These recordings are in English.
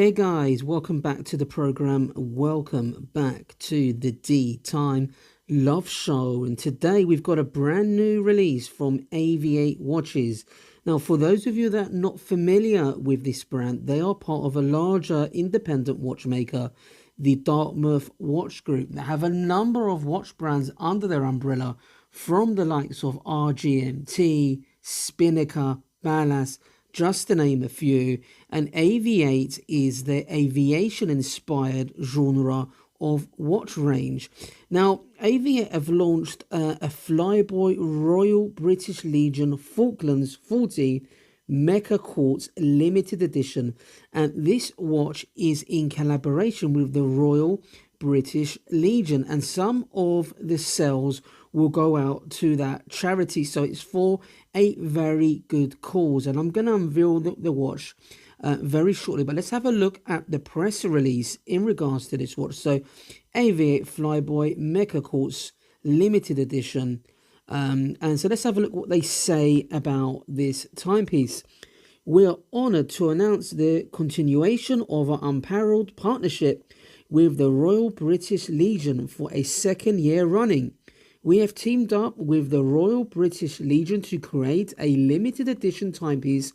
Hey guys, welcome back to the program. Welcome back to the DeeTimeLove show. And today we've got a brand new release from AVI watches. Now, for those of you that are not familiar with this brand, they are part of a larger independent watchmaker, the Dartmouth Watch Group. They have a number of watch brands under their umbrella, from the likes of RGMT, Spinnaker, Ballas, just to name a few. And AV8 is the aviation-inspired genre of watch range. Now, AV8 have launched a Flyboy Royal British Legion Falklands 40 MECA-QUARTZ limited edition, and this watch is in collaboration with the Royal British Legion, and some of the sales will go out to that charity, so it's for a very good cause. And I'm going to unveil the watch very shortly, but let's have a look at the press release in regards to this watch. So AV8 Flyboy MECA-QUARTZ limited edition, and so let's have a look what they say about this timepiece. We are honoured to announce the continuation of our unparalleled partnership with the Royal British Legion for a second year running. We have teamed up with the Royal British Legion to create a limited edition timepiece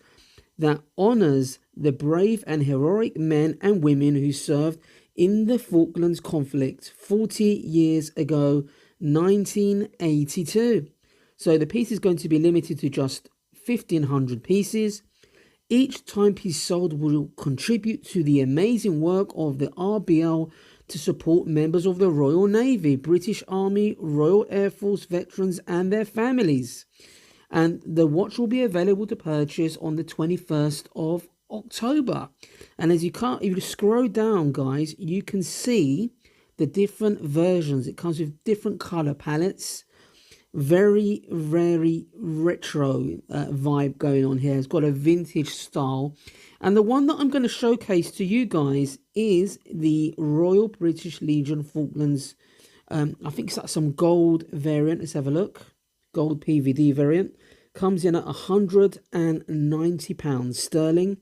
that honours the brave and heroic men and women who served in the Falklands conflict 40 years ago, 1982. So the piece is going to be limited to just 1,500 pieces. Each timepiece sold will contribute to the amazing work of the RBL to support members of the Royal Navy, British Army, Royal Air Force veterans and their families. And the watch will be available to purchase on the 21st of October. And as if you scroll down, guys, you can see the different versions. It comes with different color palettes. Very retro vibe going on here. It's got a vintage style, and the one that I'm going to showcase to you guys is the Royal British Legion Falklands. I think it's like some gold variant. Let's have a look. Gold PVD variant comes in at £190 sterling.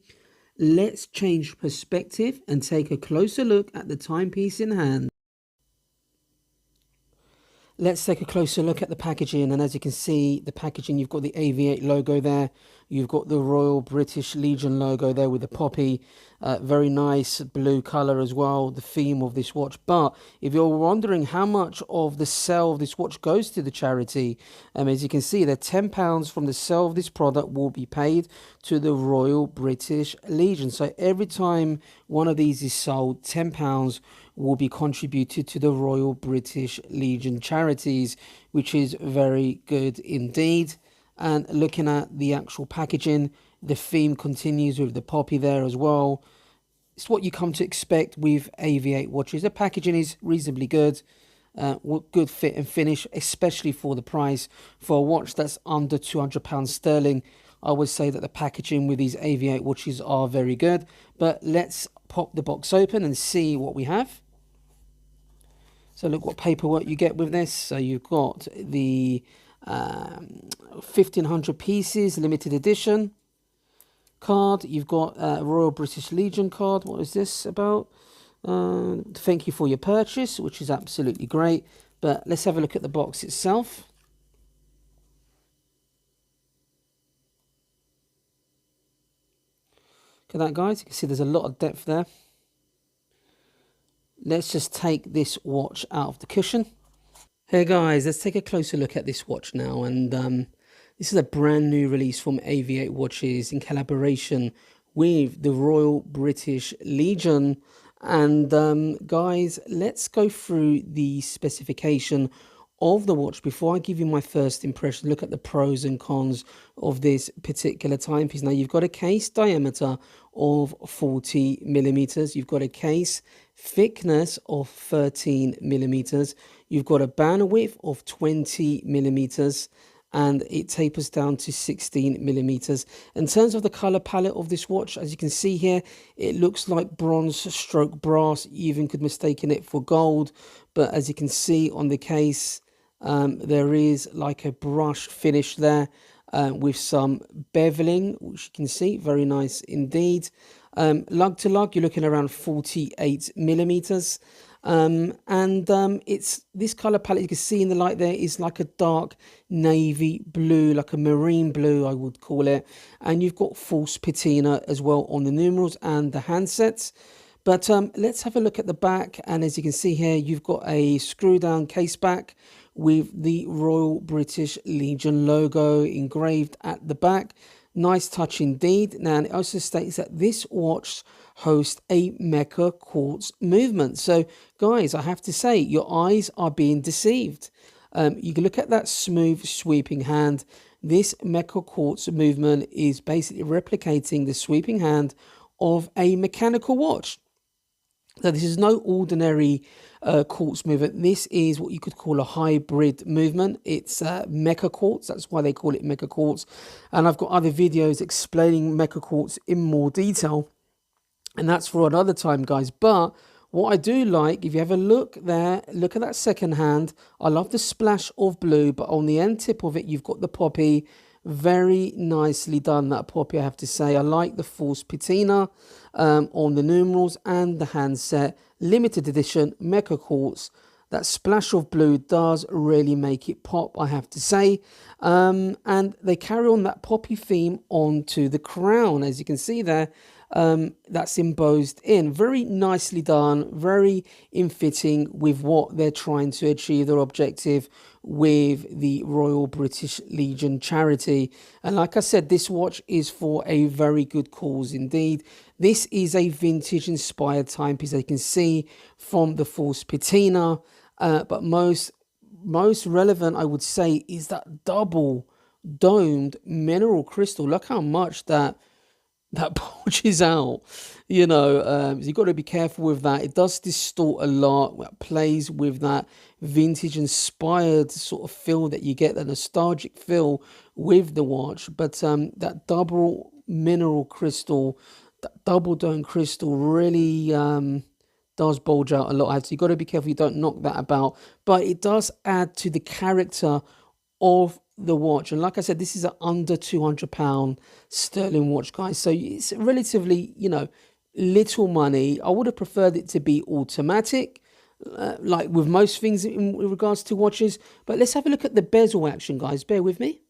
Let's change perspective and take a closer look at the timepiece in hand. Let's take a closer look at the packaging, and as you can see, the packaging, you've got the AV8 logo there, you've got the Royal British Legion logo there with the poppy, very nice blue color as well, the theme of this watch. But if you're wondering how much of the sale of this watch goes to the charity, as you can see, that £10 from the sale of this product will be paid to the Royal British Legion. So every time one of these is sold, £10 will be contributed to the Royal British Legion charities, which is very good indeed. And looking at the actual packaging, the theme continues with the poppy there as well. It's what you come to expect with AV8 watches. The packaging is reasonably good, good fit and finish, especially for the price. For a watch that's under £200 sterling, I would say that the packaging with these AV8 watches are very good. But let's pop the box open and see what we have. So look what paperwork you get with this. So you've got the 1,500 pieces limited edition card. You've got a Royal British Legion card. What is this about? Thank you for your purchase, which is absolutely great. But let's have a look at the box itself. Look at that, guys. You can see there's a lot of depth there. Let's just take this watch out of the cushion. Hey guys, let's take a closer look at this watch now. And this is a brand new release from AV8 Watches in collaboration with the Royal British Legion. And guys, let's go through the specification of the watch before I give you my first impression. Look at the pros and cons of this particular timepiece. Now, you've got a case diameter of 40 millimeters. You've got a case thickness of 13 millimeters. You've got a band width of 20 millimeters, and it tapers down to 16 millimeters. In terms of the color palette of this watch, as you can see here, it looks like bronze stroke brass. You even could mistaken it for gold, but as you can see on the case, there is like a brush finish there with some beveling, which you can see, very nice indeed. Lug to lug, you're looking around 48 millimeters. It's this color palette you can see in the light there is like a dark navy blue, like a marine blue, I would call it. And you've got false patina as well on the numerals and the handsets. But let's have a look at the back. And as you can see here, you've got a screw down case back with the Royal British Legion logo engraved at the back. Nice touch indeed. Now, it also states that this watch hosts a MECA-QUARTZ movement. So, guys, I have to say, your eyes are being deceived. You can look at that smooth sweeping hand. This MECA-QUARTZ movement is basically replicating the sweeping hand of a mechanical watch. So this is no ordinary quartz movement. This is what you could call a hybrid movement. It's MECA-QUARTZ. That's why they call it MECA-QUARTZ. And I've got other videos explaining MECA-QUARTZ in more detail. And that's for another time, guys. But what I do like, if you have a look there, look at that second hand. I love the splash of blue, but on the end tip of it, you've got the poppy. Very nicely done, that poppy, I have to say. I like the false patina on the numerals and the handset. Limited edition, MECA-QUARTZ. That splash of blue does really make it pop, I have to say. And they carry on that poppy theme onto the crown, as you can see there. That's embossed in. Very nicely done, very in fitting with what they're trying to achieve, their objective with the Royal British Legion charity. And like I said, this watch is for a very good cause indeed. This is a vintage inspired timepiece, as you can see from the false patina. But most relevant, I would say, is that double domed mineral crystal. Look how much that bulges out, you know. So you've got to be careful with that. It does distort a lot. It plays with that vintage inspired sort of feel that you get, the nostalgic feel with the watch. But that double mineral crystal, that double dome crystal really does bulge out a lot. So you've got to be careful you don't knock that about. But it does add to the character of the watch. And like I said, this is an under £200 sterling watch, guys. So it's relatively, you know, little money. I would have preferred it to be automatic, like with most things in regards to watches. But let's have a look at the bezel action, guys. Bear with me.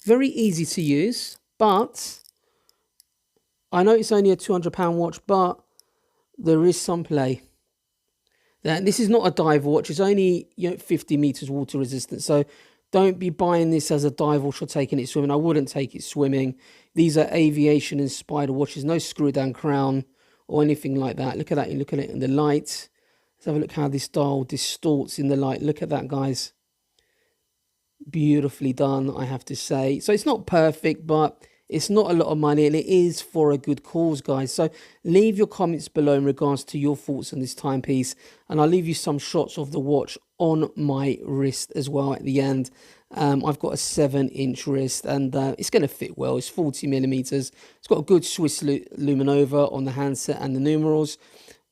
Very easy to use, but I know it's only a £200 watch, but there is some play. This is not a dive watch. It's only 50 meters water resistant. So don't be buying this as a dive watch or taking it swimming. I wouldn't take it swimming. These are aviation inspired watches. No screw down crown or anything like that. Look at that. You look at it in the light. Let's have a look how this dial distorts in the light. Look at that, guys. Beautifully done, I have to say. So it's not perfect, but it's not a lot of money, and it is for a good cause, guys. So leave your comments below in regards to your thoughts on this timepiece, and I'll leave you some shots of the watch on my wrist as well at the end. I've got a 7-inch wrist, and it's going to fit well. It's 40 millimeters. It's got a good Swiss luminova on the handset and the numerals.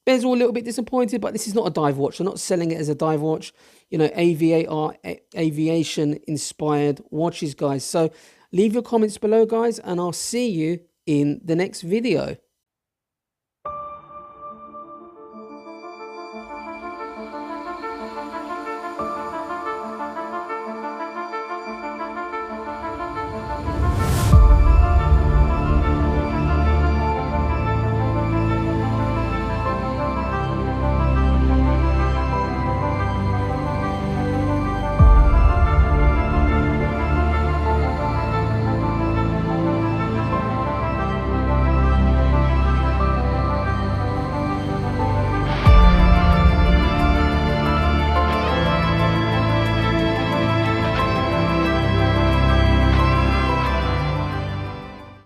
Bezel a little bit disappointed, but this is not a dive watch. I'm not selling it as a dive watch. You know, AVI are aviation inspired watches, guys. So leave your comments below, guys, and I'll see you in the next video.